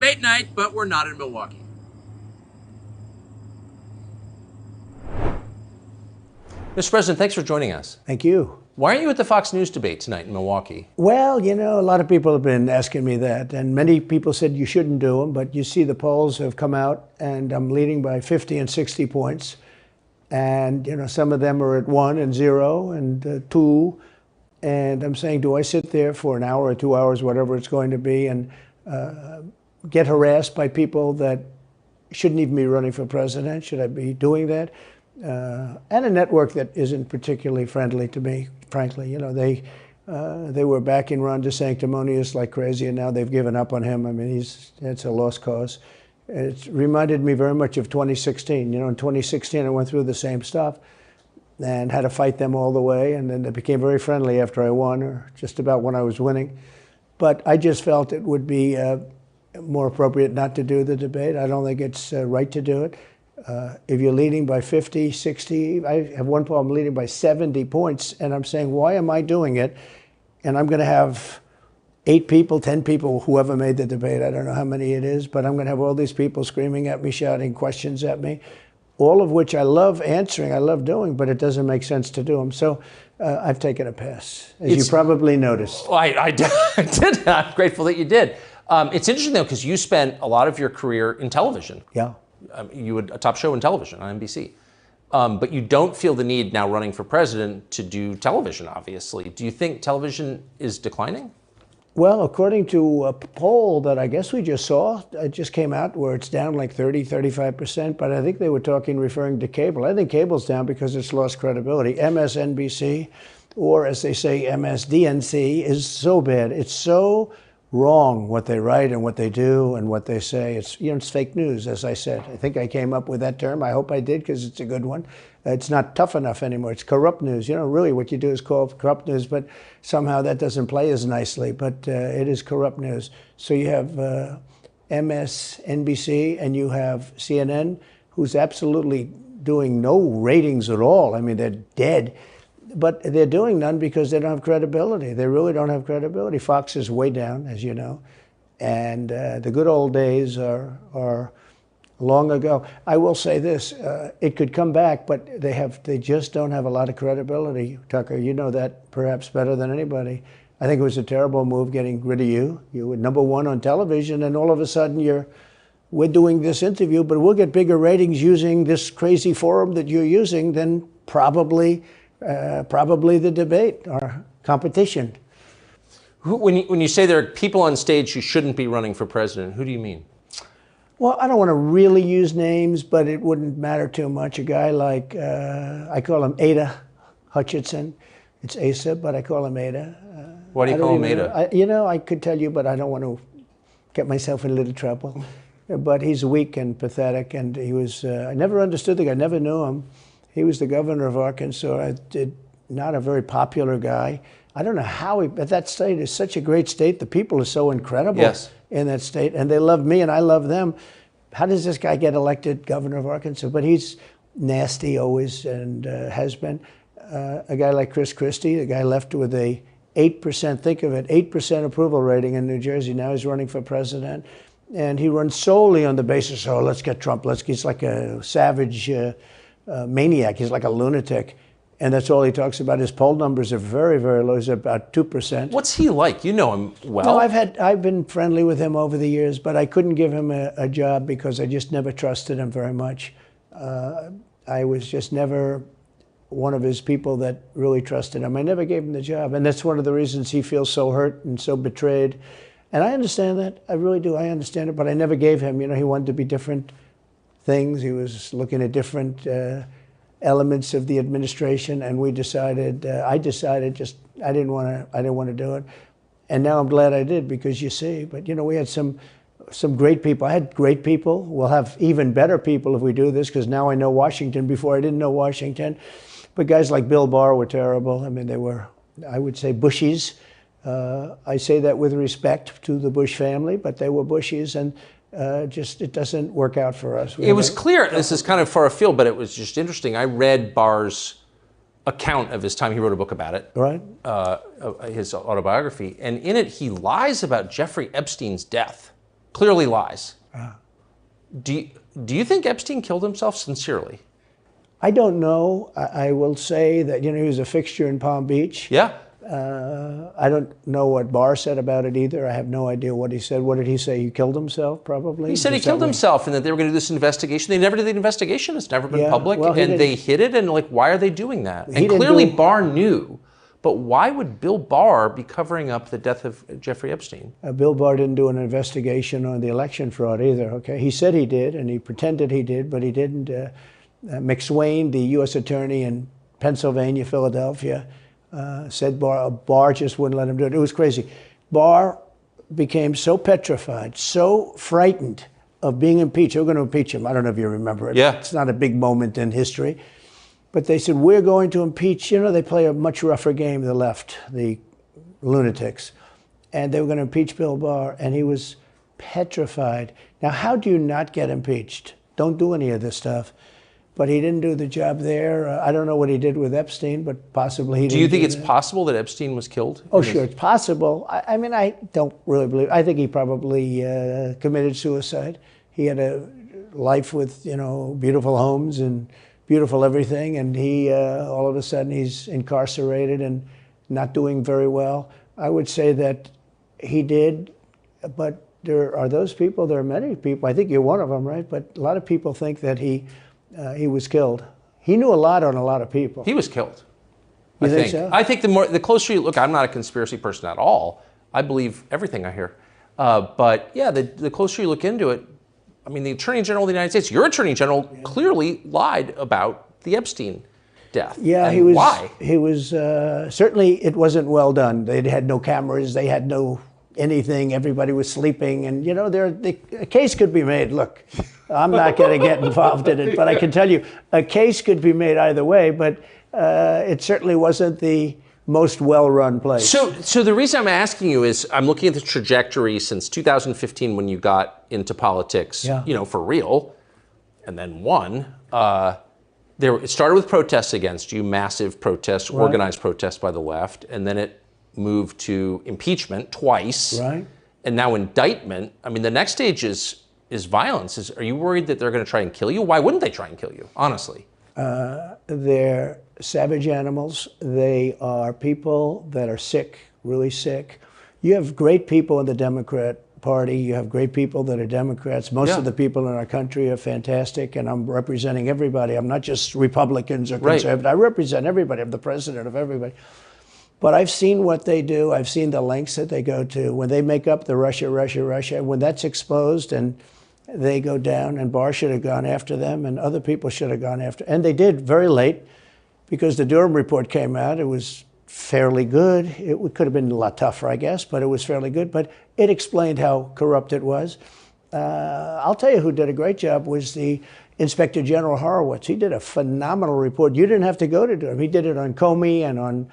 Debate night, but we're not in Milwaukee. Mr. President, thanks for joining us. Thank you. Why aren't you at the Fox News debate tonight in Milwaukee? Well, a lot of people have been asking me that, and many people said you shouldn't do them, but you see the polls have come out, and I'm leading by 50 and 60 points. And, some of them are at 1 and 0 and 2. And I'm saying, do I sit there for an hour or 2 hours, whatever it's going to be, and get harassed by people that shouldn't even be running for president? Should I be doing that? And a network that isn't particularly friendly to me, frankly. They were backing Ron DeSanctimonious like crazy, and now they've given up on him. I mean, it's a lost cause. It reminded me very much of 2016. In 2016, I went through the same stuff and had to fight them all the way, and then they became very friendly after I won, or just about when I was winning. But I just felt it would be more appropriate not to do the debate. I don't think it's right to do it. If you're leading by 50, 60, I have one problem leading by 70 points, and I'm saying, why am I doing it? And I'm going to have 8 people, 10 people, whoever made the debate, I don't know how many it is, but I'm going to have all these people screaming at me, shouting questions at me, all of which I love answering, I love doing, but it doesn't make sense to do them. So I've taken a pass, as you probably noticed. Well, I did. I'm grateful that you did. It's interesting, though, because you spent a lot of your career in television. Yeah. You had a top show in television on NBC. But you don't feel the need now running for president to do television, obviously. Do you think television is declining? Well, according to a poll that I guess we just saw, it just came out where it's down like 30, 35%, but I think they were referring to cable. I think cable's down because it's lost credibility. MSNBC, or as they say, MSDNC, is so bad. It's so wrong what they write and what they do and what they say. It's fake news, as I said. I think I came up with that term. I hope I did, because it's a good one. It's not tough enough anymore. It's corrupt news. Really what you do is call it corrupt news, but somehow that doesn't play as nicely. But it is corrupt news. So you have MSNBC and you have CNN, who's absolutely doing no ratings at all. I mean, they're dead. But they're doing none because they don't have credibility. They really don't have credibility. Fox is way down, as you know. And the good old days are long ago. I will say this, it could come back, but they just don't have a lot of credibility, Tucker. You know that perhaps better than anybody. I think it was a terrible move getting rid of you. You were #1 on television, and all of a sudden we're doing this interview, but we'll get bigger ratings using this crazy forum that you're using than probably the debate or competition. When you say there are people on stage who shouldn't be running for president, who do you mean? Well, I don't want to really use names, but it wouldn't matter too much. A guy like, I call him Ada Hutchinson. It's Asa, but I call him Ada. Why do you call him Ada? I could tell you, but I don't want to get myself in a little trouble. But he's weak and pathetic, and he was, I never understood the guy, never knew him. He was the governor of Arkansas, not a very popular guy. I don't know how but that state is such a great state. The people are so incredible in that state, and they love me and I love them. How does this guy get elected governor of Arkansas? But he's nasty always, and has been. A guy like Chris Christie, the guy left with a 8%, think of it, 8% approval rating in New Jersey. Now he's running for president. And he runs solely on the basis, oh, let's get Trump. He's like a savage maniac. He's like a lunatic. And that's all he talks about. His poll numbers are very, very low. He's about 2%. What's he like? You know him well. No, I've been friendly with him over the years, but I couldn't give him a job because I just never trusted him very much. I was just never one of his people that really trusted him. I never gave him the job. And that's one of the reasons he feels so hurt and so betrayed. And I understand that. I really do. I understand it. But I never gave him. He wanted to be different things. He was looking at different elements of the administration, and I decided I didn't want to do it. And now I'm glad I did, because you see, but we had some great people. I had great people. We'll have even better people if we do this, because now I know Washington. Before I didn't know Washington. But guys like Bill Barr were terrible. I mean, they were, I would say, Bushies. I say that with respect to the Bush family, but they were Bushies, and it doesn't work out for us. It was clear, this is kind of far afield, but it was just interesting. I read Barr's account of his time. He wrote a book about it, right? His autobiography. And in it, he lies about Jeffrey Epstein's death. clearly lies. Do you think Epstein killed himself sincerely? I don't know. I will say that, he was a fixture in Palm Beach. Yeah. I don't know what Barr said about it either. I have no idea what he said. What did he say? He killed himself, probably? He said he killed himself and that they were going to do this investigation. They never did the investigation. It's never been public. Well, and they hid it. And why are they doing that? And clearly Barr knew. But why would Bill Barr be covering up the death of Jeffrey Epstein? Bill Barr didn't do an investigation on the election fraud either, okay? He said he did, and he pretended he did, but he didn't. McSwain, the U.S. attorney in Pennsylvania, Philadelphia, said Barr just wouldn't let him do it. It was crazy. Barr became so petrified, so frightened of being impeached. They were going to impeach him. I don't know if you remember it. Yeah. It's not a big moment in history. But they said, we're going to impeach. They play a much rougher game, the left, the lunatics. And they were going to impeach Bill Barr, and he was petrified. Now, how do you not get impeached? Don't do any of this stuff. But he didn't do the job there. I don't know what he did with Epstein, but possibly he didn't. Do you think it's possible that Epstein was killed? Oh, sure, it's possible. I mean, I don't really believe. I think he probably committed suicide. He had a life with, beautiful homes and beautiful everything, and he all of a sudden he's incarcerated and not doing very well. I would say that he did, but there are those people. There are many people. I think you're one of them, right? But a lot of people think that he was killed. He knew a lot on a lot of people. He was killed. You think so? I think the closer you look, I'm not a conspiracy person at all. I believe everything I hear. But yeah, the closer you look into it, I mean, the Attorney General of the United States, your Attorney General, clearly lied about the Epstein death. Yeah, and he was. Why? He was certainly. It wasn't well done. They had no cameras. They had no anything. Everybody was sleeping, and a case could be made. Look, I'm not going to get involved in it, but I can tell you, a case could be made either way. But it certainly wasn't the most well-run place. So the reason I'm asking you is I'm looking at the trajectory since 2015 when you got into politics, for real, and then won. It started with protests against you, massive protests, right. Organized protests by the left, and then it moved to impeachment twice, right. And now indictment. I mean, the next stage is violence. Are you worried that they're going to try and kill you? Why wouldn't they try and kill you, honestly? They're savage animals. They are people that are sick, really sick. You have great people in the Democrat Party. You have great people that are Democrats. Most of the people in our country are fantastic, and I'm representing everybody. I'm not just Republicans or conservatives. Right. I represent everybody. I'm the president of everybody. But I've seen what they do. I've seen the lengths that they go to. When they make up the Russia, when that's exposed and they go down, and Barr should have gone after them, and other people should have gone after. And they did very late, because the Durham report came out. It was fairly good. It could have been a lot tougher, I guess, but it was fairly good. But it explained how corrupt it was. I'll tell you who did a great job was the Inspector General Horowitz. He did a phenomenal report. You didn't have to go to Durham. He did it on Comey and on,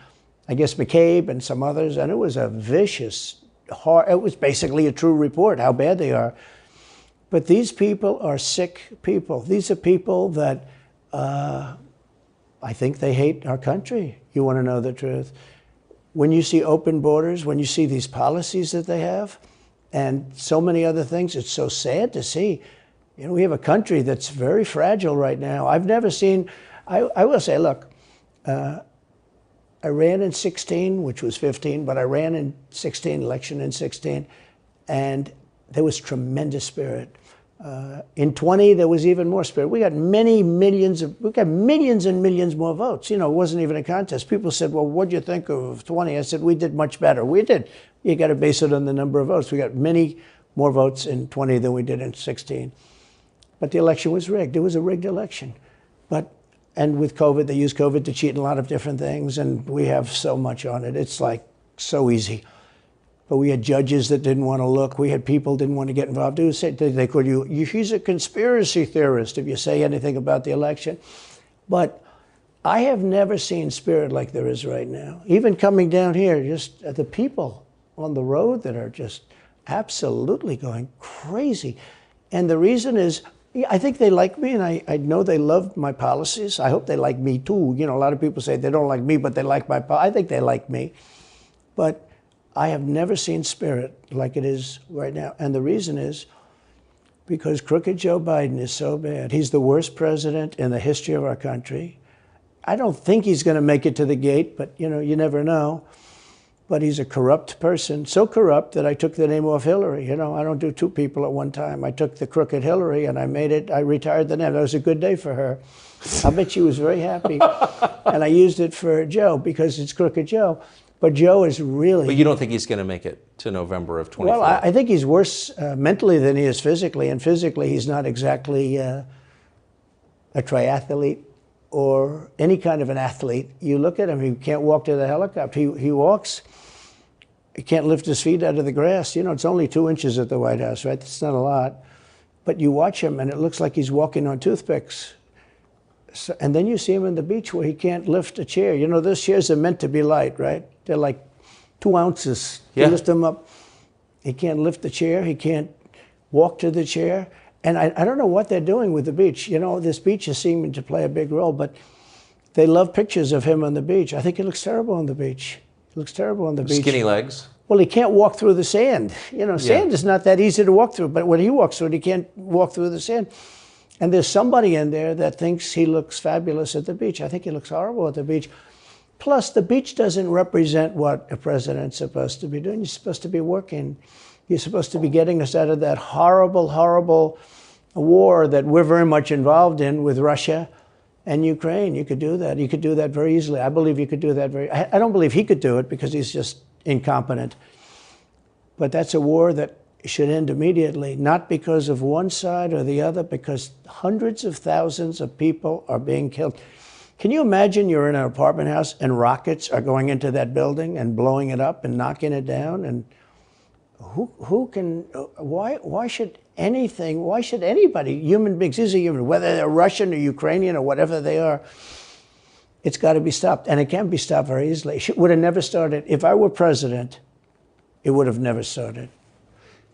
I guess, McCabe and some others, and it was a vicious, it was basically a true report, how bad they are. But these people are sick people. These are people that I think they hate our country. You want to know the truth. When you see open borders, when you see these policies that they have, and so many other things, it's so sad to see. We have a country that's very fragile right now. I've never seen, I will say, look, I ran in 16, which was 15, but I ran in 16, election in 16, and there was tremendous spirit. In 20, there was even more spirit. We got millions and millions more votes. It wasn't even a contest. People said, well, what'd you think of 20? I said, we did much better. We did. You got to base it on the number of votes. We got many more votes in 20 than we did in 16. But the election was rigged. It was a rigged election. And with COVID, they used COVID to cheat in a lot of different things, and we have so much on it. It's like so easy. But we had judges that didn't want to look. We had people didn't want to get involved. They called you, he's a conspiracy theorist if you say anything about the election. But I have never seen spirit like there is right now. Even coming down here, just the people on the road that are just absolutely going crazy. And the reason is, I think they like me, and I know they love my policies. I hope they like me too. A lot of people say they don't like me, but they like my policies. I think they like me. But I have never seen spirit like it is right now. And the reason is because crooked Joe Biden is so bad. He's the worst president in the history of our country. I don't think he's going to make it to the gate, but you never know. But he's a corrupt person, so corrupt that I took the name off Hillary. I don't do two people at one time. I took the crooked Hillary and I retired the name. That was a good day for her. I bet she was very happy. And I used it for Joe because it's crooked Joe. But Joe is really... But you don't think he's going to make it to November of 24? Well, I think he's worse mentally than he is physically. And physically, he's not exactly a triathlete or any kind of an athlete. You look at him, he can't walk to the helicopter. He walks, he can't lift his feet out of the grass. It's only 2 inches at the White House, right? That's not a lot. But you watch him, and it looks like he's walking on toothpicks. So, and then you see him on the beach where he can't lift a chair. Those chairs are meant to be light, right? They're like 2 ounces. Yeah. You lift them up. He can't lift the chair. He can't walk to the chair. And I don't know what they're doing with the beach. This beach is seeming to play a big role, but they love pictures of him on the beach. I think he looks terrible on the beach. He looks terrible on the beach. Skinny legs. Well, he can't walk through the sand. Sand is not that easy to walk through, but when he walks through it, he can't walk through the sand. And there's somebody in there that thinks he looks fabulous at the beach. I think he looks horrible at the beach. Plus, the beach doesn't represent what a president's supposed to be doing. You're supposed to be working. You're supposed to be getting us out of that horrible, horrible war that we're very much involved in with Russia and Ukraine. You could do that. You could do that very easily. I believe you could do that I don't believe he could do it because he's just incompetent. But that's a war that should end immediately, not because of one side or the other, because hundreds of thousands of people are being killed. Can you imagine you're in an apartment house and rockets are going into that building and blowing it up and knocking it down? And why should anybody, human beings, these are human, whether they're Russian or Ukrainian or whatever they are, it's got to be stopped. And it can be stopped very easily. It would have never started. If I were president, it would have never started.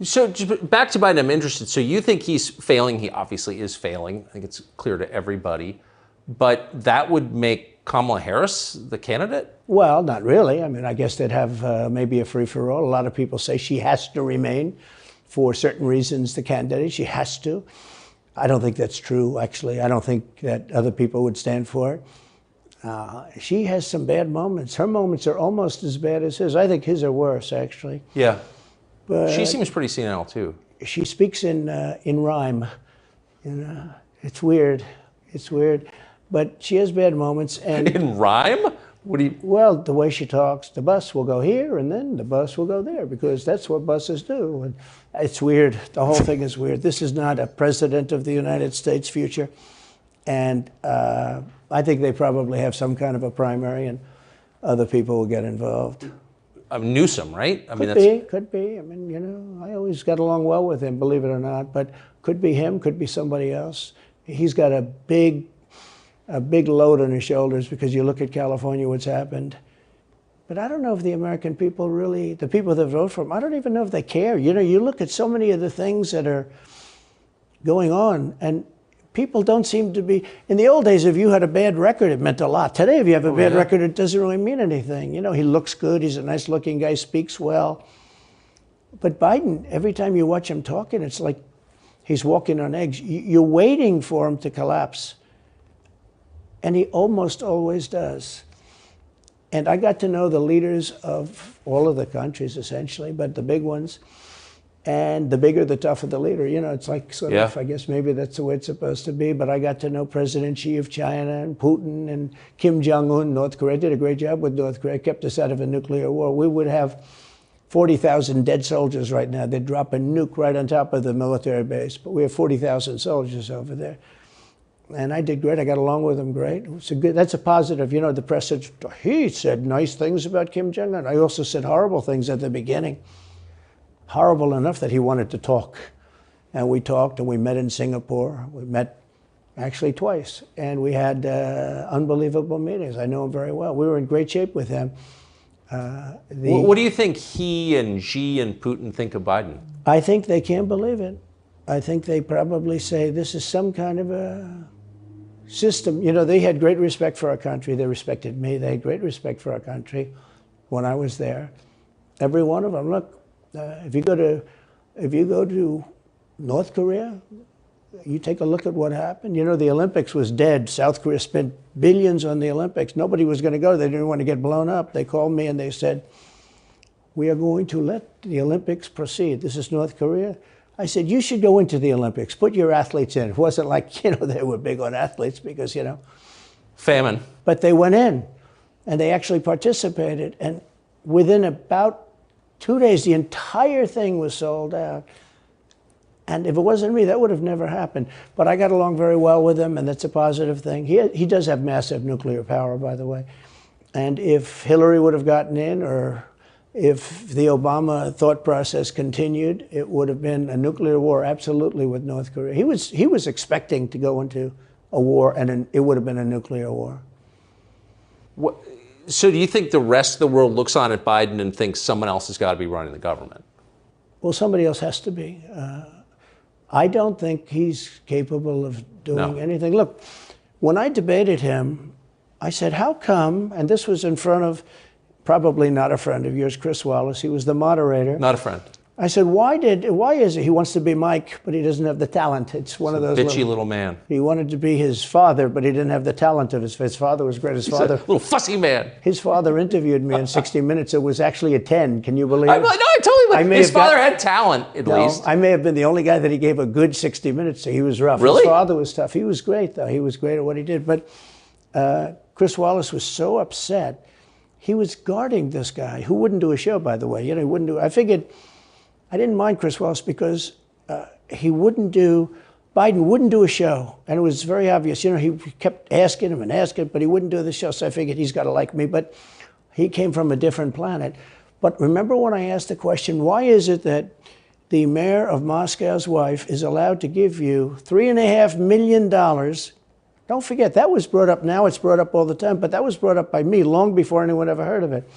So back to Biden, I'm interested. So you think he's failing? He obviously is failing. I think it's clear to everybody. But that would make Kamala Harris the candidate? Well, not really. I guess they'd have maybe a free-for-all. A lot of people say she has to remain for certain reasons the candidate. She has to. I don't think that's true, actually. I don't think that other people would stand for it. She has some bad moments. Her moments are almost as bad as his. I think his are worse, actually. Yeah. But she seems pretty senile, too. She speaks in rhyme. It's weird. It's weird. But she has bad moments. And in rhyme? What do you... Well, the way she talks, the bus will go here and then the bus will go there because that's what buses do. And it's weird. The whole thing is weird. This is not a president of the United States future. And I think they probably have some kind of a primary and other people will get involved. Newsom, right? Could be. I always got along well with him, believe it or not. But could be him, could be somebody else. He's got a big load on his shoulders because you look at California, what's happened. But I don't know if the American people really, the people that vote for him, I don't even know if they care. You look at so many of the things that are going on, and people don't seem to be, in the old days, if you had a bad record, it meant a lot. Today, if you have a bad record, it doesn't really mean anything. He looks good, he's a nice looking guy, speaks well. But Biden, every time you watch him talking, it's like he's walking on eggs. You're waiting for him to collapse. And he almost always does. And I got to know the leaders of all of the countries, essentially, but the big ones. And the bigger, the tougher the leader. It's like sort of, I guess maybe that's the way it's supposed to be. But I got to know President Xi of China and Putin and Kim Jong-un, North Korea. Did a great job with North Korea, kept us out of a nuclear war. We would have 40,000 dead soldiers right now. They'd drop a nuke right on top of the military base. But we have 40,000 soldiers over there. And I did great. I got along with him great. That's a positive. The press said, he said nice things about Kim Jong-un. I also said horrible things at the beginning. Horrible enough that he wanted to talk. And we talked, and we met in Singapore. We met actually twice. And we had unbelievable meetings. I know him very well. We were in great shape with him. What do you think he and Xi and Putin think of Biden? I think they can't believe it. I think they probably say this is some kind of a system. They had great respect for our country. They respected me. They had great respect for our country when I was there. Every one of them. Look, if you go to North Korea, you take a look at what happened. You know, the Olympics was dead. South Korea spent billions on the Olympics. Nobody was going to go. They didn't want to get blown up. They called me and they said, we are going to let the Olympics proceed. This is North Korea. I said, you should go into the Olympics. Put your athletes in. It wasn't like, you know, they were big on athletes because, you know. Famine. But they went in and they actually participated. And within about 2 days, the entire thing was sold out. And if it wasn't me, that would have never happened. But I got along very well with him, and that's a positive thing. He does have massive nuclear power, by the way. And if Hillary would have gotten in, or if the Obama thought process continued, it would have been a nuclear war, absolutely, with North Korea. He was expecting to go into a war, and it would have been a nuclear war. So do you think the rest of the world looks on at Biden and thinks someone else has got to be running the government? Well, somebody else has to be. I don't think he's capable of doing anything. Look, when I debated him, I said, how come, and this was in front of probably not a friend of yours, Chris Wallace. He was the moderator. Not a friend. I said, why is it he wants to be Mike, but he doesn't have the talent? It's one of those bitchy little man. He wanted to be his father, but he didn't have the talent of his father was great. He's a little fussy man. His father interviewed me in 60 Minutes. It was actually a 10. Can you believe it? No, I totally believe his father had talent, at least. I may have been the only guy that he gave a good 60 Minutes to. He was rough. Really? His father was tough. He was great, though. He was great at what he did. But Chris Wallace was so upset. He was guarding this guy, who wouldn't do a show, by the way. You know, he wouldn't do. I figured, I didn't mind Chris Wallace because Biden wouldn't do a show. And it was very obvious. You know, he kept asking him and asking, but he wouldn't do the show. So I figured he's got to like me. But he came from a different planet. But remember when I asked the question, why is it that the mayor of Moscow's wife is allowed to give you $3.5 million? Don't forget, that was brought up. Now it's brought up all the time, but that was brought up by me long before anyone ever heard of it.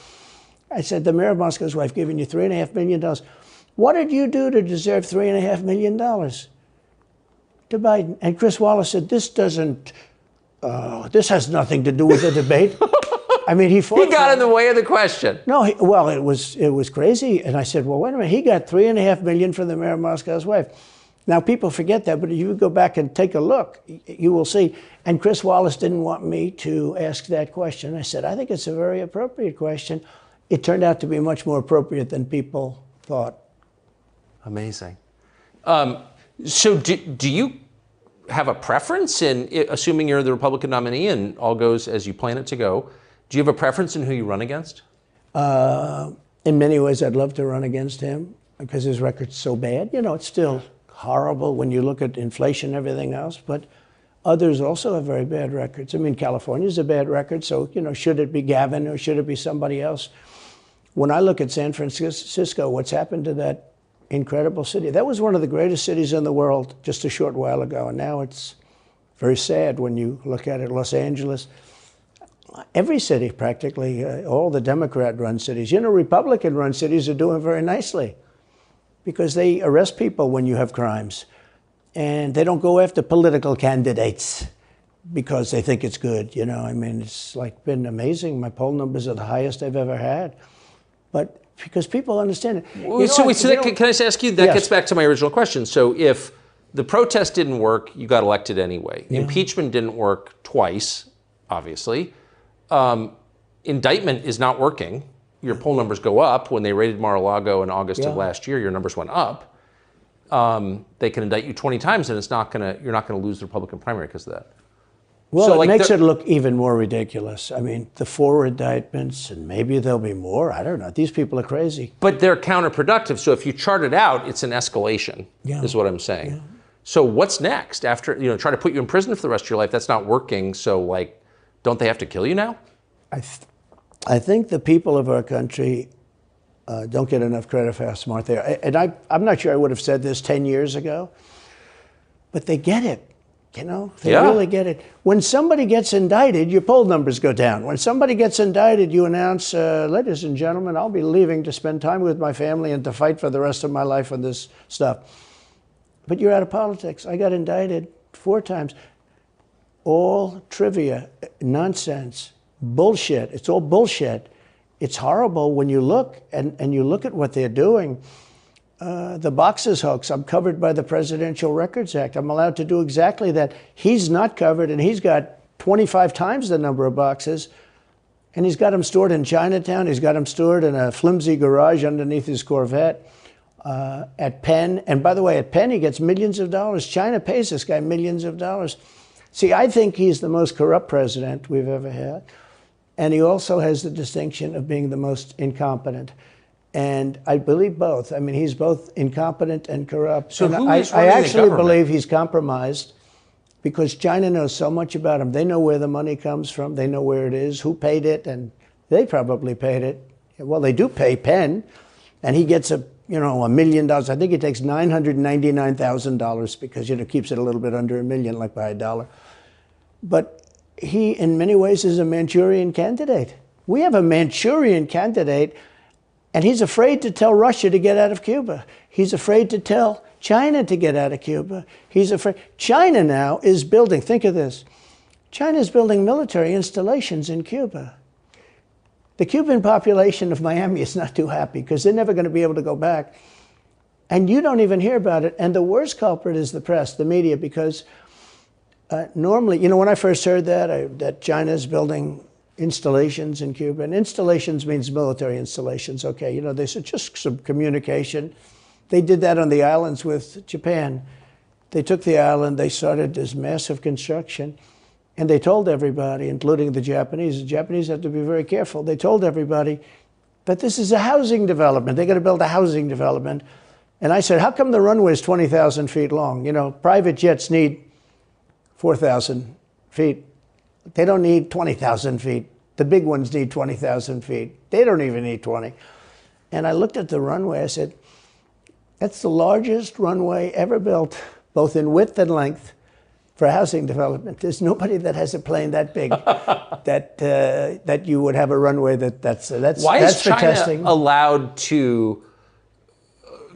I said, the mayor of Moscow's wife giving you $3.5 million. What did you do to deserve $3.5 million? To Biden. And Chris Wallace said, this has nothing to do with the debate. I mean, he got in the way of the question. No, it was crazy. And I said, well, wait a minute. He got $3.5 million from the mayor of Moscow's wife. Now, people forget that, but if you go back and take a look, you will see. And Chris Wallace didn't want me to ask that question. I said, I think it's a very appropriate question. It turned out to be much more appropriate than people thought. Amazing. So do you have a preference in, assuming you're the Republican nominee and all goes as you plan it to go, do you have a preference in who you run against? In many ways, I'd love to run against him because his record's so bad. You know, it's still horrible when you look at inflation and everything else, but others also have very bad records. I mean, California's a bad record, so, you know, should it be Gavin or should it be somebody else? When I look at San Francisco, what's happened to that incredible city? That was one of the greatest cities in the world just a short while ago, and now it's very sad when you look at it. Los Angeles, every city practically, all the Democrat-run cities. You know, Republican-run cities are doing very nicely because they arrest people when you have crimes, and they don't go after political candidates because they think it's good. You know, I mean, it's like been amazing. My poll numbers are the highest I've ever had. But because people understand it. Can I just ask you, that gets back to my original question. So if the protest didn't work, you got elected anyway. Yeah. Impeachment didn't work twice, obviously. Indictment is not working. Your poll numbers go up. When they raided Mar-a-Lago in August of last year, your numbers went up. They can indict you 20 times and you're not gonna lose the Republican primary because of that. Well, so it makes it look even more ridiculous. I mean, the 4 indictments, and maybe there'll be more. I don't know. These people are crazy. But they're counterproductive. So if you chart it out, it's an escalation, is what I'm saying. Yeah. So what's next? After, try to put you in prison for the rest of your life, that's not working. So, like, don't they have to kill you now? I think the people of our country don't get enough credit for how smart they are. And I'm not sure I would have said this 10 years ago, but they get it. You know, they really get it. When somebody gets indicted, your poll numbers go down. When somebody gets indicted, you announce, ladies and gentlemen, I'll be leaving to spend time with my family and to fight for the rest of my life on this stuff. But you're out of politics. I got indicted 4 times. All trivia, nonsense, bullshit. It's all bullshit. it's horrible when you look and you look at what they're doing. The boxes hoax, I'm covered by the Presidential Records Act. I'm allowed to do exactly that. He's not covered, and he's got 25 times the number of boxes, and he's got them stored in Chinatown. He's got them stored in a flimsy garage underneath his Corvette at Penn. And by the way, at Penn, he gets millions of dollars. China pays this guy millions of dollars. See, I think he's the most corrupt president we've ever had. And he also has the distinction of being the most incompetent. And I believe both. I mean, he's both incompetent and corrupt. So and I actually believe he's compromised because China knows so much about him. They know where the money comes from. They know where it is, who paid it, and they probably paid it. Well, they do pay Penn, and he gets $1 million. I think he takes $999,000 because, keeps it a little bit under $1 million, like by $1. But he, in many ways, is a Manchurian candidate. We have a Manchurian candidate, and he's afraid to tell Russia to get out of Cuba. He's afraid to tell China to get out of Cuba. He's afraid. China now is building, think of this, China is building military installations in Cuba. The Cuban population of Miami is not too happy because they're never going to be able to go back. And you don't even hear about it. And the worst culprit is the press, the media, because normally, when I first heard that China is building installations in Cuba, and installations means military installations, okay, they said just some communication. They did that on the islands with Japan. They took the island, they started this massive construction, and they told everybody, including the Japanese have to be very careful. They told everybody that this is a housing development. They're going to build a housing development. And I said, how come the runway is 20,000 feet long? Private jets need 4,000 feet. They don't need 20,000 feet. The big ones need 20,000 feet. They don't even need 20. And I looked at the runway. I said, that's the largest runway ever built, both in width and length, for housing development. There's nobody that has a plane that big that you would have a runway that's Why that's is for China testing. allowed to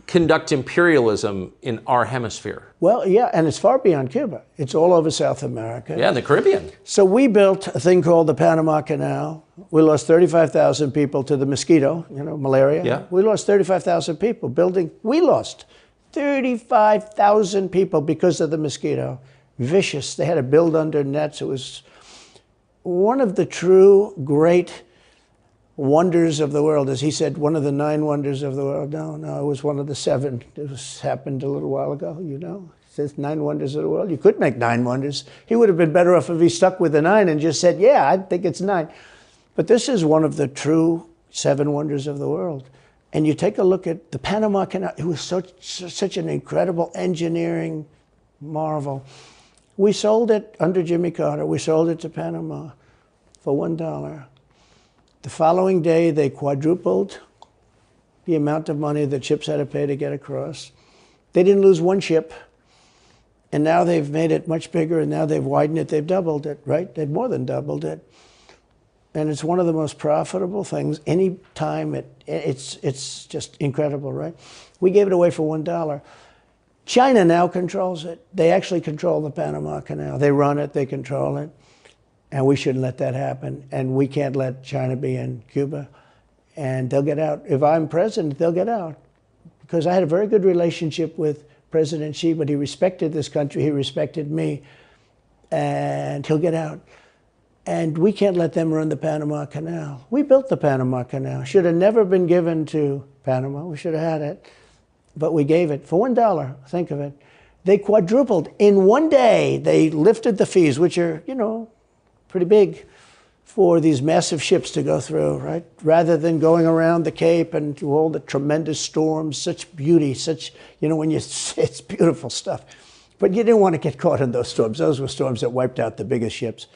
conduct imperialism in our hemisphere? Well, yeah, and it's far beyond Cuba. It's all over South America. Yeah, in the Caribbean. So we built a thing called the Panama Canal. We lost 35,000 people to the mosquito, malaria. Yeah. We lost 35,000 people building. We lost 35,000 people because of the mosquito. Vicious. They had to build under nets. It was one of the true great wonders of the world. As he said, one of the 9 wonders of the world. No, it was one of the 7. It happened a little while ago, It says 9 wonders of the world. You could make 9 wonders. He would have been better off if he stuck with the 9 and just said, yeah, I think it's 9. But this is one of the true 7 wonders of the world. And you take a look at the Panama Canal. It was such an incredible engineering marvel. We sold it under Jimmy Carter. We sold it to Panama for $1. The following day, they quadrupled the amount of money that ships had to pay to get across. They didn't lose one ship. And now they've made it much bigger, and now they've widened it. They've doubled it, right? They've more than doubled it. And it's one of the most profitable things. Any time it's just incredible, right? We gave it away for $1. China now controls it. They actually control the Panama Canal. They run it, they control it. And we shouldn't let that happen. And we can't let China be in Cuba. And they'll get out. If I'm president, they'll get out. Because I had a very good relationship with President Xi, but he respected this country, he respected me. And he'll get out. And we can't let them run the Panama Canal. We built the Panama Canal. Should have never been given to Panama. We should have had it. But we gave it for $1, think of it. They quadrupled. In one day, they lifted the fees, which are, pretty big, for these massive ships to go through, right? Rather than going around the Cape and through all the tremendous storms, such beauty, it's beautiful stuff. But you didn't want to get caught in those storms. Those were storms that wiped out the biggest ships.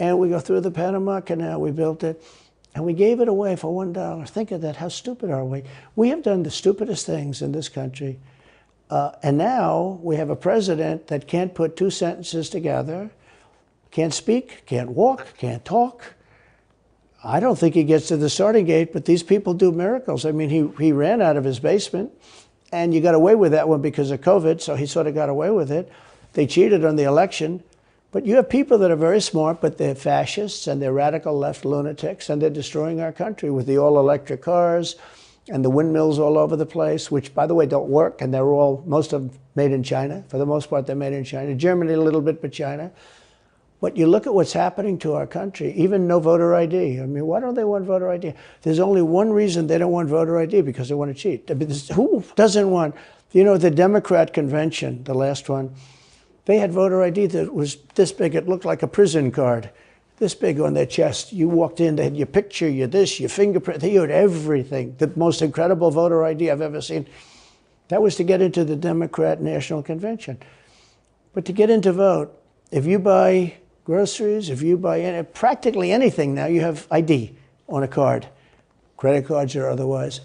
And we go through the Panama Canal, we built it, and we gave it away for $1. Think of that, how stupid are we? We have done the stupidest things in this country. And now we have a president that can't put 2 sentences together, can't speak, can't walk, can't talk. I don't think he gets to the starting gate, but these people do miracles. I mean, he ran out of his basement, and you got away with that one because of COVID, so he sort of got away with it. They cheated on the election. But you have people that are very smart, but they're fascists and they're radical left lunatics, and they're destroying our country with the all-electric cars and the windmills all over the place, which, by the way, don't work, and they're all, most of them made in China. For the most part, they're made in China. Germany a little bit, but China. But you look at what's happening to our country, even no voter ID. I mean, why don't they want voter ID? There's only one reason they don't want voter ID, because they want to cheat. I mean, who doesn't want, you know, the Democrat convention, the last one, they had voter ID that was this big. It looked like a prison card, this big on their chest. You walked in, they had your picture, your this, your fingerprint. They had everything. The most incredible voter ID I've ever seen. That was to get into the Democrat National Convention. But to get in to vote, if you buy groceries, if you buy practically anything now, you have ID on a card, credit cards or otherwise.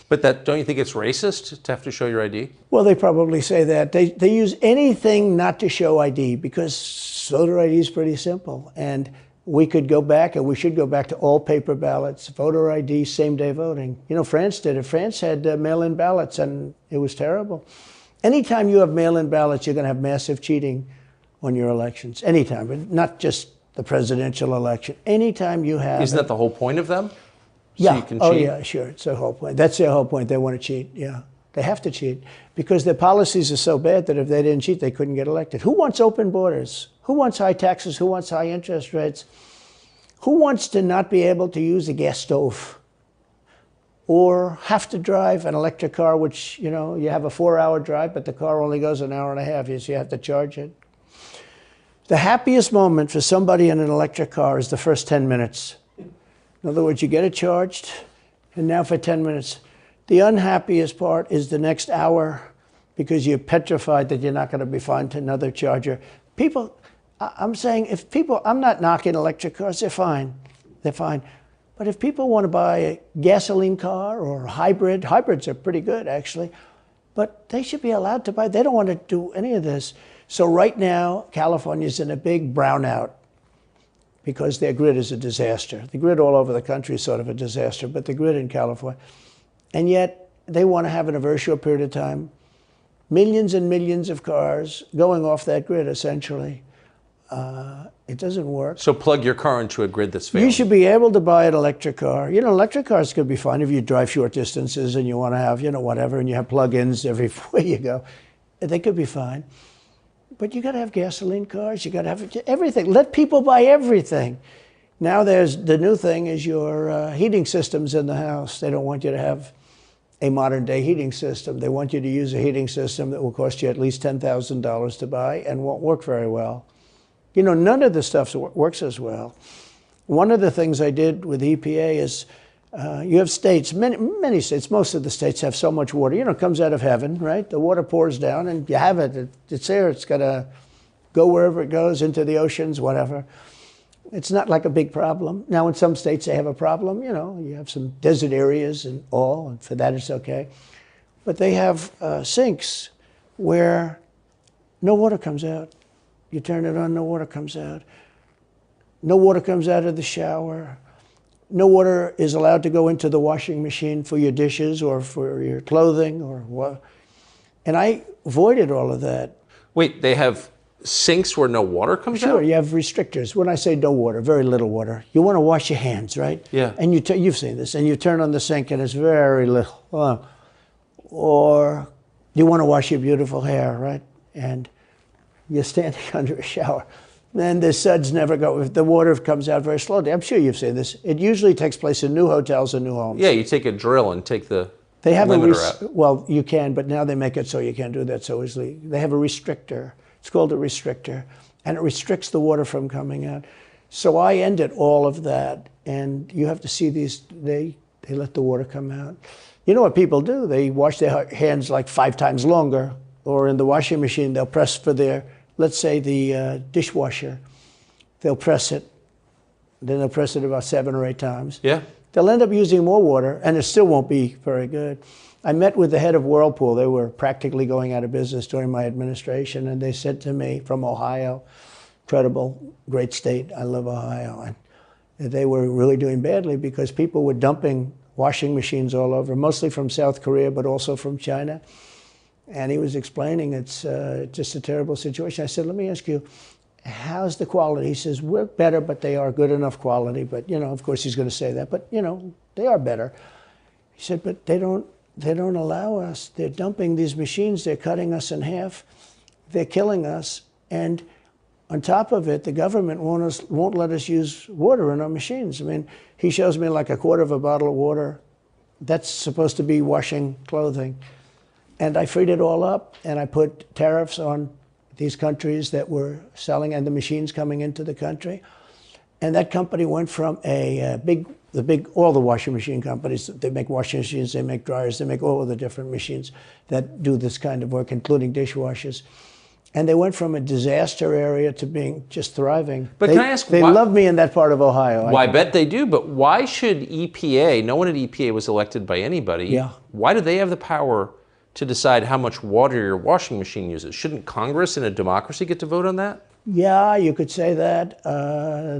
But don't you think it's racist to have to show your ID? Well, they probably say that. They use anything not to show ID, because voter ID is pretty simple. And we could go back, and we should go back to all paper ballots, voter ID, same-day voting. You know, France did it. France had mail-in ballots, and it was terrible. Anytime you have mail-in ballots, you're going to have massive cheating on your elections. Anytime, but not just the presidential election. Anytime you have... Isn't that the whole point of them? Yeah. So you can cheat? Oh, yeah, sure. It's their whole point. That's their whole point. They want to cheat, yeah. They have to cheat because their policies are so bad that if they didn't cheat, they couldn't get elected. Who wants open borders? Who wants high taxes? Who wants high interest rates? Who wants to not be able to use a gas stove or have to drive an electric car, which, you know, you have a 4-hour drive, but the car only goes an hour and a half, so you have to charge it. The happiest moment for somebody in an electric car is the first 10 minutes. In other words, you get it charged, and now for 10 minutes. The unhappiest part is the next hour, because you're petrified that you're not going to be found another charger. People, I'm saying, if people, I'm not knocking electric cars, they're fine. They're fine. But if people want to buy a gasoline car or a hybrid, hybrids are pretty good, actually, but they should be allowed to buy. They don't want to do any of this. So right now, California's in a big brownout because their grid is a disaster. The grid all over the country is sort of a disaster, but the grid in California. And yet, they want to have, in a very short period of time, millions and millions of cars going off that grid, essentially. It doesn't work. So plug your car into a grid that's failing. You should be able to buy an electric car. You know, electric cars could be fine if you drive short distances and you want to have, you know, whatever, and you have plug-ins everywhere you go. They could be fine. But you got to have gasoline cars. You got to have everything. Let people buy everything. Now there's the new thing is your heating systems in the house. They don't want you to have a modern day heating system. They want you to use a heating system that will cost you at least $10,000 to buy and won't work very well. You know, none of the stuff works as well. One of the things I did with EPA is you have states, many states, most of the states have so much water. You know, it comes out of heaven, right? The water pours down and you have it. It's there. It's got to go wherever it goes, into the oceans, whatever. It's not like a big problem. Now, in some states, they have a problem. You know, you have some desert areas and all, and for that, it's okay. But they have sinks where no water comes out. You turn it on, no water comes out. No water comes out of the shower. No water is allowed to go into the washing machine for your dishes or for your clothing or what. And I avoided all of that. Wait, they have sinks where no water comes out? Sure, you have restrictors. When I say no water, very little water. You want to wash your hands, right? Yeah. And you've seen this, and you turn on the sink and it's very little. Or you want to wash your beautiful hair, right? And you're standing under a shower. And the suds never go. The water comes out very slowly. I'm sure you've seen this. It usually takes place in new hotels and new homes. Yeah, you take a drill and take the they have limiter out. Well, you can, but now they make it so you can't do that so easily. They have a restrictor. It's called a restrictor. And it restricts the water from coming out. So I ended all of that. And you have to see these, they let the water come out. You know what people do? They wash their hands like 5 times longer. Or in the washing machine, they'll press for their, let's say the dishwasher, they'll press it, then they'll press it about 7 or 8 times. Yeah. They'll end up using more water, and it still won't be very good. I met with the head of Whirlpool. They were practically going out of business during my administration, and they said to me, from Ohio, incredible, great state, I love Ohio, and they were really doing badly because people were dumping washing machines all over, mostly from South Korea, but also from China. And he was explaining it's just a terrible situation. I said, let me ask you, how's the quality? He says, we're better, but they are good enough quality. But, of course he's going to say that, but, they are better. He said, but they don't allow us. They're dumping these machines. They're cutting us in half. They're killing us. And on top of it, the government won't let us use water in our machines. I mean, he shows me like a quarter of a bottle of water. That's supposed to be washing clothing. And I freed it all up, and I put tariffs on these countries that were selling and the machines coming into the country. And that company went from all the washing machine companies, they make washing machines, they make dryers, they make all of the different machines that do this kind of work, including dishwashers. And they went from a disaster area to being just thriving. But can I ask, they love me in that part of Ohio. Well, I bet they do, but why should EPA, no one at EPA was elected by anybody, why do they have the power to decide how much water your washing machine uses? Shouldn't Congress in a democracy get to vote on that? Yeah, you could say that.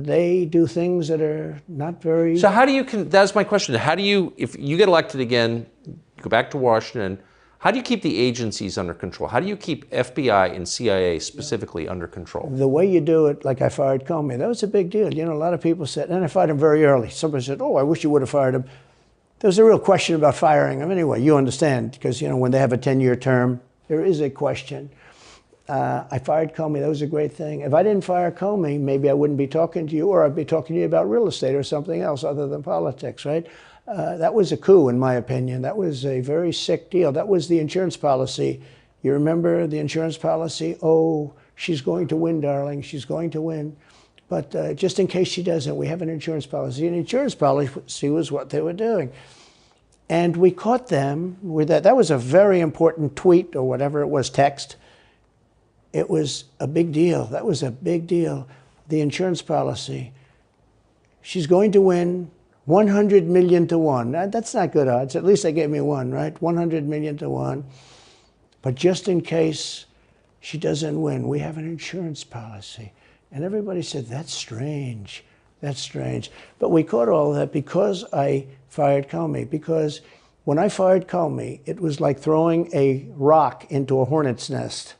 They do things that are not very... So how do you, that's my question, how do you, if you get elected again, go back to Washington, how do you keep the agencies under control? How do you keep FBI and CIA specifically under control? The way you do it, like I fired Comey, that was a big deal. A lot of people said, and I fired him very early. Somebody said, oh, I wish you would have fired him. There was a real question about firing him. Anyway, you understand, because, when they have a 10-year term, there is a question. I fired Comey. That was a great thing. If I didn't fire Comey, maybe I wouldn't be talking to you, or I'd be talking to you about real estate or something else other than politics, right? That was a coup, in my opinion. That was a very sick deal. That was the insurance policy. You remember the insurance policy? Oh, she's going to win, darling. She's going to win. But just in case she doesn't, we have an insurance policy. And insurance policy was what they were doing. And we caught them with that. That was a very important tweet or whatever it was, text. It was a big deal. That was a big deal. The insurance policy. She's going to win 100 million to 1. That's not good odds. At least they gave me 1, right? 100 million to 1. But just in case she doesn't win, we have an insurance policy. And everybody said, that's strange. That's strange. But we caught all of that because I fired Comey. Because when I fired Comey, it was like throwing a rock into a hornet's nest,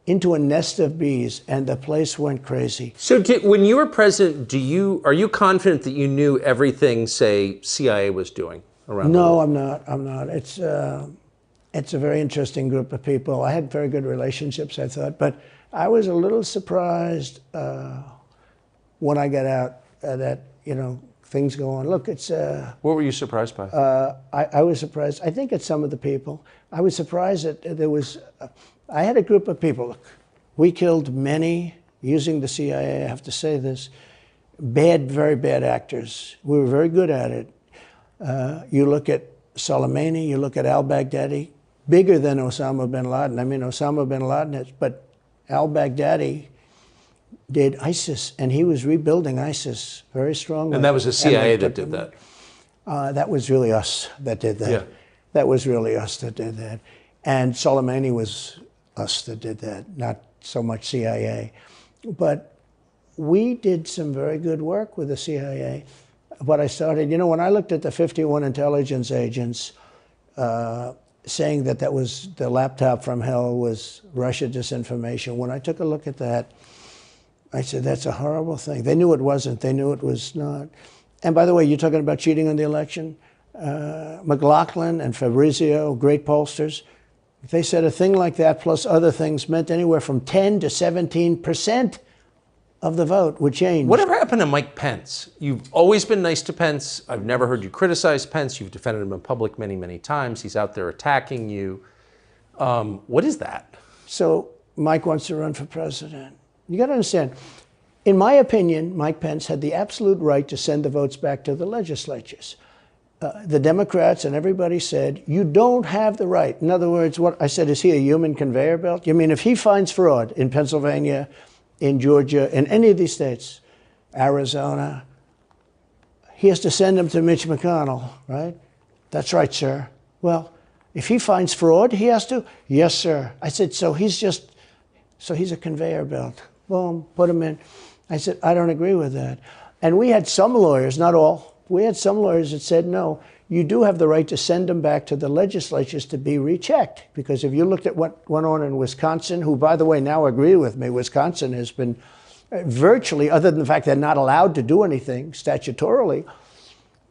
into a nest of bees, and the place went crazy. So when you were president, are you confident that you knew everything, say, CIA was doing around the world? No, I'm not. It's a very interesting group of people. I had very good relationships, I thought, but I was a little surprised when I got out that, things go on. Look, it's... What were you surprised by? I was surprised. I think it's some of the people. I was surprised that there was... I had a group of people. Look, we killed many, using the CIA, I have to say this, very bad actors. We were very good at it. You look at Soleimani, you look at al-Baghdadi, bigger than Osama bin Laden. I mean, Osama bin Laden, but al-Baghdadi did ISIS, and he was rebuilding ISIS very strongly. And that was the CIA that did that? That was really us that did that. Yeah. That was really us that did that. And Soleimani was us that did that, not so much CIA. But we did some very good work with the CIA. But I started, when I looked at the 51 intelligence agents saying that was the laptop from hell was Russia disinformation, when I took a look at that, I said, that's a horrible thing. They knew it wasn't. They knew it was not. And by the way, you're talking about cheating on the election? McLaughlin and Fabrizio, great pollsters, they said a thing like that plus other things meant anywhere from 10 to 17% of the vote would change. Whatever happened to Mike Pence? You've always been nice to Pence. I've never heard you criticize Pence. You've defended him in public many, many times. He's out there attacking you. What is that? So Mike wants to run for president. You got to understand, in my opinion, Mike Pence had the absolute right to send the votes back to the legislatures. The Democrats and everybody said, you don't have the right. In other words, what I said, is he a human conveyor belt? You mean if he finds fraud in Pennsylvania, in Georgia, in any of these states, Arizona, he has to send them to Mitch McConnell, right? That's right, sir. Well, if he finds fraud, he has to? Yes, sir. I said, so he's a conveyor belt. Boom, put him in. I said, I don't agree with that. And we had some lawyers, not all, we had some lawyers that said, no, you do have the right to send them back to the legislatures to be rechecked. Because if you looked at what went on in Wisconsin, who, by the way, now agree with me, Wisconsin has been virtually, other than the fact they're not allowed to do anything statutorily.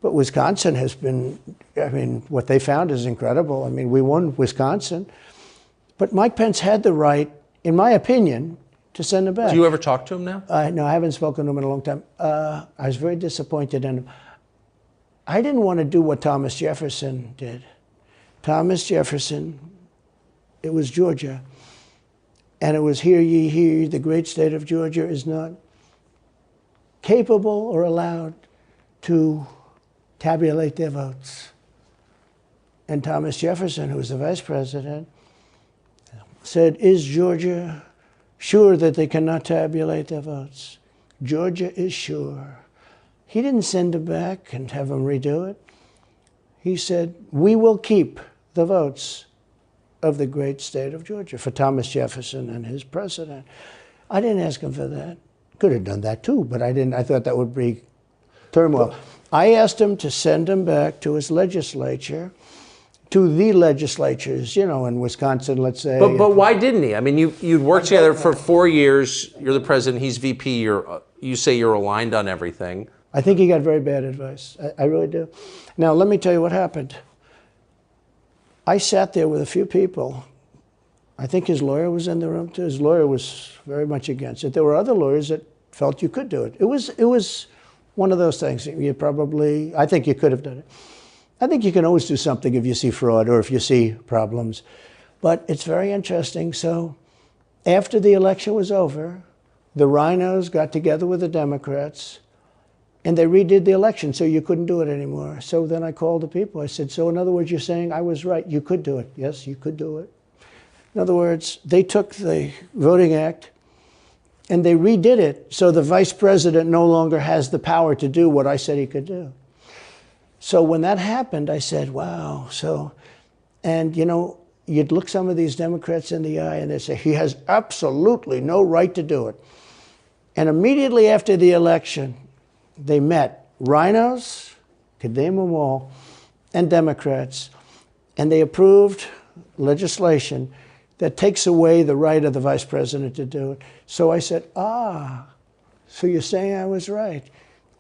But Wisconsin has been, I mean, what they found is incredible. I mean, we won Wisconsin. But Mike Pence had the right, in my opinion, to send him back. Do you ever talk to him now? No, I haven't spoken to him in a long time. I was very disappointed in him. I didn't want to do what Thomas Jefferson did. Thomas Jefferson, it was Georgia. And it was, hear ye, hear ye, the great state of Georgia is not capable or allowed to tabulate their votes. And Thomas Jefferson, who was the vice president, said, is Georgia sure that they cannot tabulate their votes? Georgia is sure. He didn't send them back and have them redo it. He said, we will keep the votes of the great state of Georgia for Thomas Jefferson and his president. I didn't ask him for that. Could have done that too, but I didn't. I thought that would be turmoil. I asked him to send him back to his legislature, to the legislatures, you know, in Wisconsin, let's say. But why didn't he? I mean, you'd worked together for 4 years. You're the president. He's VP. You say you're aligned on everything. I think he got very bad advice. I really do. Now, let me tell you what happened. I sat there with a few people. I think his lawyer was in the room too. His lawyer was very much against it. There were other lawyers that felt you could do it. It was one of those things. I think you could have done it. I think you can always do something if you see fraud or if you see problems. But it's very interesting. So after the election was over, the rhinos got together with the Democrats and they redid the election, so you couldn't do it anymore. So then I called the people. I said, so in other words, you're saying I was right. You could do it. Yes, you could do it. In other words, they took the Voting Act and they redid it so the vice president no longer has the power to do what I said he could do. So when that happened, I said, wow. And you know, you'd look some of these Democrats in the eye and they'd say, he has absolutely no right to do it. And immediately after the election, they met rhinos, could name them all, and Democrats, and they approved legislation that takes away the right of the vice president to do it. So I said, so you're saying I was right.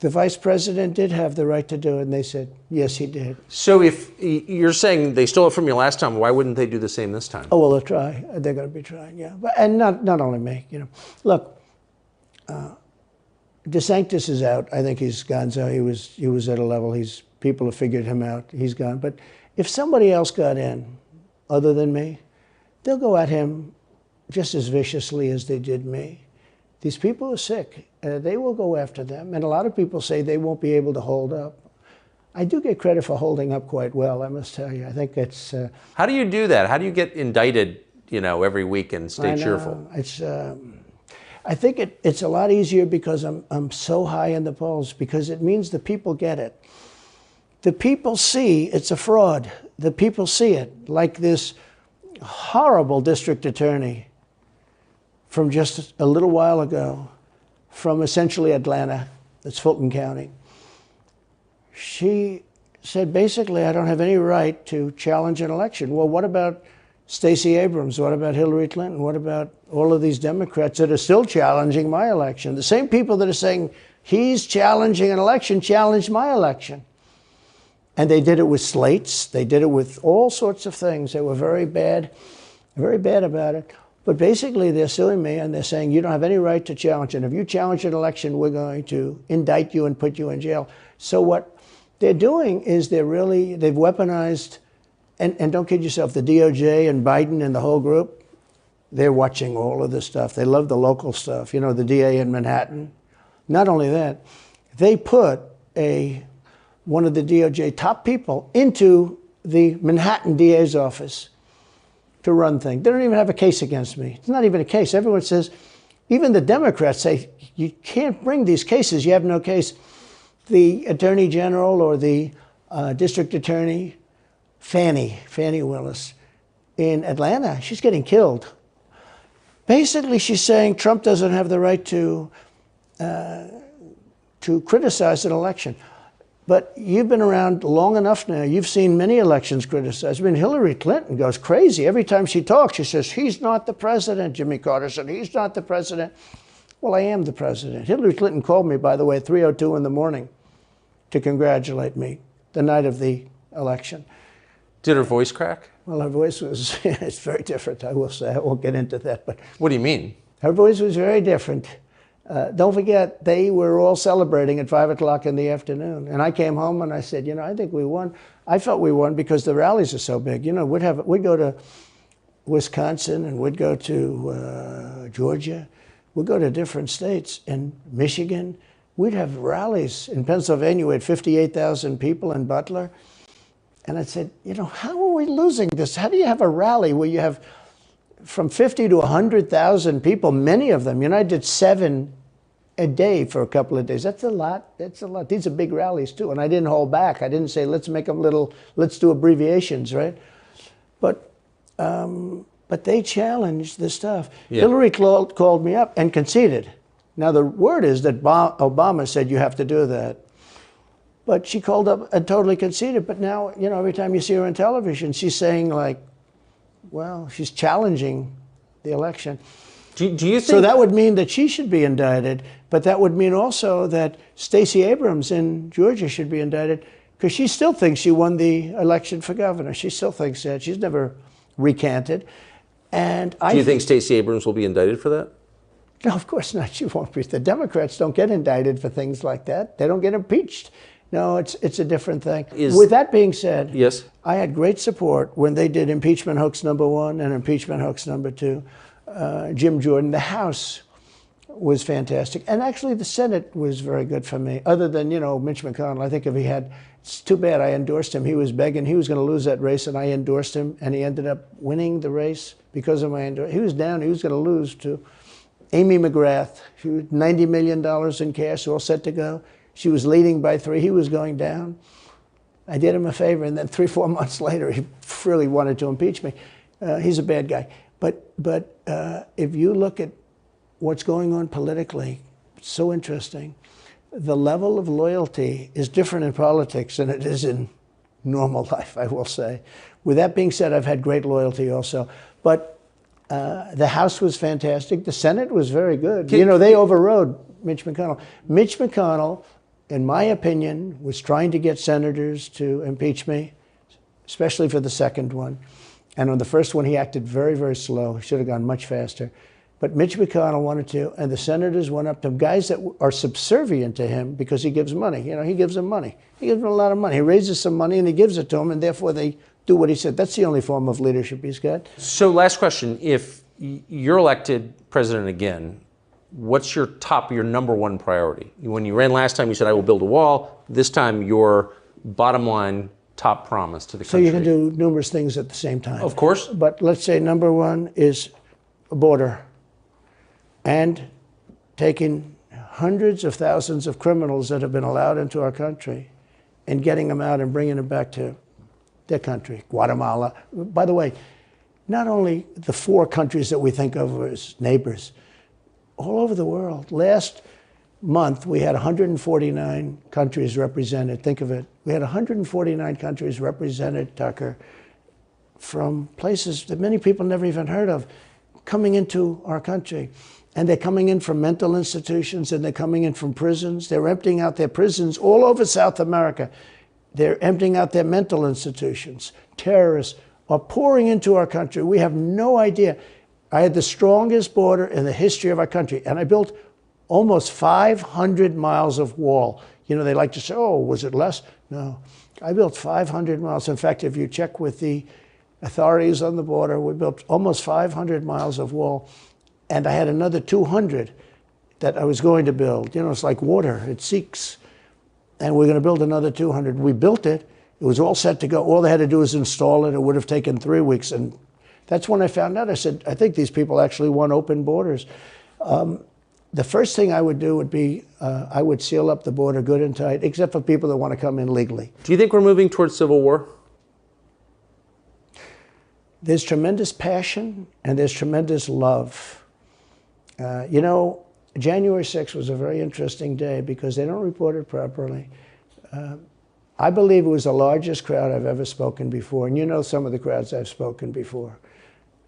The vice president did have the right to do it, and they said, yes, he did. So if you're saying they stole it from you last time, why wouldn't they do the same this time? Oh, well, they'll try. They're going to be trying, yeah. And not only me, you know. Look, DeSantis is out. I think he's gone. So he was at a level. People have figured him out. He's gone. But if somebody else got in, other than me, they'll go at him just as viciously as they did me. These people are sick. They will go after them. And a lot of people say they won't be able to hold up. I do get credit for holding up quite well, I must tell you. I think it's... How do you do that? How do you get indicted, you know, every week and stay cheerful? I think it's a lot easier because I'm so high in the polls, because it means the people get it. The people see it's a fraud. The people see it. Like this horrible district attorney from just a little while ago, from essentially Atlanta, that's Fulton County. She said, basically, I don't have any right to challenge an election. Well, what about Stacey Abrams? What about Hillary Clinton? What about all of these Democrats that are still challenging my election? The same people that are saying he's challenging an election challenged my election. And they did it with slates. They did it with all sorts of things. They were very bad about it. But basically, they're suing me, and they're saying, you don't have any right to challenge it. If you challenge an election, we're going to indict you and put you in jail. So what they're doing is they've weaponized, and don't kid yourself, the DOJ and Biden and the whole group, they're watching all of this stuff. They love the local stuff. You know, the DA in Manhattan. Not only that, they put one of the DOJ top people into the Manhattan DA's office to run things. They don't even have a case against me. It's not even a case. Everyone says, even the Democrats say, you can't bring these cases. You have no case. The Attorney General or the District Attorney, Fannie Willis, in Atlanta, she's getting killed. Basically, she's saying Trump doesn't have the right to criticize an election. But you've been around long enough now. You've seen many elections criticized. I mean, Hillary Clinton goes crazy. Every time she talks, she says, he's not the president. Jimmy Carter said, he's not the president. Well, I am the president. Hillary Clinton called me, by the way, at 3:02 in the morning to congratulate me the night of the election. Did her voice crack? Well, her voice was, it's very different, I will say. I won't get into that. But what do you mean? Her voice was very different. Don't forget, they were all celebrating at 5 o'clock in the afternoon. And I came home and I said, I think we won. I felt we won because the rallies are so big. We'd go to Wisconsin and we'd go to Georgia. We'd go to different states. In Michigan, we'd have rallies. In Pennsylvania, we had 58,000 people in Butler. And I said, how are we losing this? How do you have a rally where you have from 50 to 100,000 people, many of them? I did 7 a day for a couple of days. That's a lot. That's a lot. These are big rallies, too. And I didn't hold back. I didn't say, let's make them let's do abbreviations, right? But they challenged the stuff. Yeah. Hillary called me up and conceded. Now, the word is that Obama said you have to do that. But she called up and totally conceded. But now, every time you see her on television, she's saying, she's challenging the election. Do you think... So that would mean that she should be indicted, but that would mean also that Stacey Abrams in Georgia should be indicted, because she still thinks she won the election for governor. She still thinks that. She's never recanted. And do you think Stacey Abrams will be indicted for that? No, of course not. She won't be. The Democrats don't get indicted for things like that. They don't get impeached. No, it's a different thing. With that being said, yes, I had great support when they did impeachment hoax #1 and impeachment hoax #2. Jim Jordan, the House was fantastic. And actually the Senate was very good for me, other than, Mitch McConnell. I think it's too bad I endorsed him. He was begging, he was going to lose that race, and I endorsed him, and he ended up winning the race because of my endorsement. He was down, he was going to lose to Amy McGrath. She was $90 million in cash, all set to go. She was leading by 3. He was going down. I did him a favor, and then 3-4 months later, he really wanted to impeach me. He's a bad guy. But if you look at what's going on politically, it's so interesting. The level of loyalty is different in politics than it is in normal life, I will say. With that being said, I've had great loyalty also. But the House was fantastic. The Senate was very good. They overrode Mitch McConnell. Mitch McConnell, in my opinion, was trying to get senators to impeach me, especially for the second one. And on the first one, he acted very, very slow. He should have gone much faster. But Mitch McConnell wanted to, and the senators went up to him, guys that are subservient to him because he gives money. He gives them money. He gives them a lot of money. He raises some money and he gives it to them, and therefore they do what he said. That's the only form of leadership he's got. So last question. If you're elected president again, what's your number one priority? When you ran last time, you said, I will build a wall. This time, your bottom line top promise to the country. So you can do numerous things at the same time. Of course. But let's say number one is a border, and taking hundreds of thousands of criminals that have been allowed into our country and getting them out and bringing them back to their country, Guatemala. By the way, not only the 4 countries that we think of as neighbors, all over the world. Last month, we had 149 countries represented. Think of it. We had 149 countries represented, Tucker, from places that many people never even heard of, coming into our country. And they're coming in from mental institutions, and they're coming in from prisons. They're emptying out their prisons all over South America. They're emptying out their mental institutions. Terrorists are pouring into our country. We have no idea. I had the strongest border in the history of our country, and I built almost 500 miles of wall. They like to say, oh, was it less? No. I built 500 miles. In fact, if you check with the authorities on the border, we built almost 500 miles of wall, and I had another 200 that I was going to build. It's like water. It seeks. And we're going to build another 200. We built it. It was all set to go. All they had to do was install it. It would have taken 3 weeks. And that's when I found out. I said, I think these people actually want open borders. The first thing I would do would be I would seal up the border good and tight, except for people that want to come in legally. Do you think we're moving towards civil war? There's tremendous passion and there's tremendous love. January 6th was a very interesting day because they don't report it properly. I believe it was the largest crowd I've ever spoken before. And some of the crowds I've spoken before.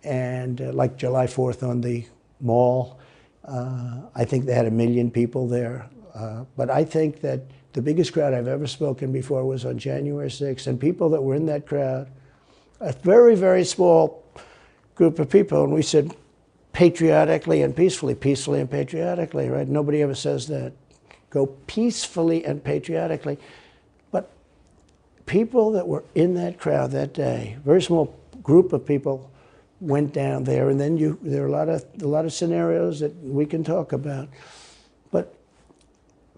And like July 4th on the Mall. I think they had 1 million people there. But I think that the biggest crowd I've ever spoken before was on January 6th, and people that were in that crowd, a very, very small group of people, and we said patriotically and peacefully, peacefully and patriotically, right? Nobody ever says that. Go peacefully and patriotically. But people that were in that crowd that day, very small group of people went down there, and then there are a lot of scenarios that we can talk about. But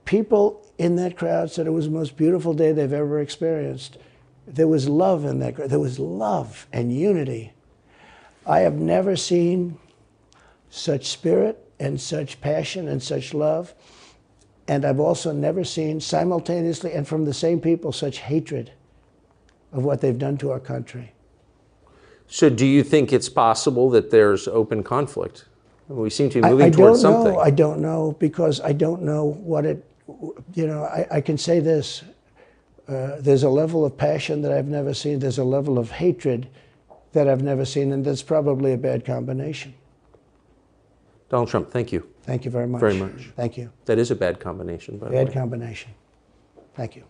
people in that crowd said it was the most beautiful day they've ever experienced. There was love in that crowd. There was love and unity. I have never seen such spirit and such passion and such love. And I've also never seen simultaneously and from the same people such hatred of what they've done to our country. So do you think it's possible that there's open conflict? We seem to be moving towards something. I don't know, because I don't know what it, I can say this. There's a level of passion that I've never seen. There's a level of hatred that I've never seen, and that's probably a bad combination. Donald Trump, thank you. Thank you very much. Very much. Thank you. That is a bad combination, by the way. Bad combination. Thank you.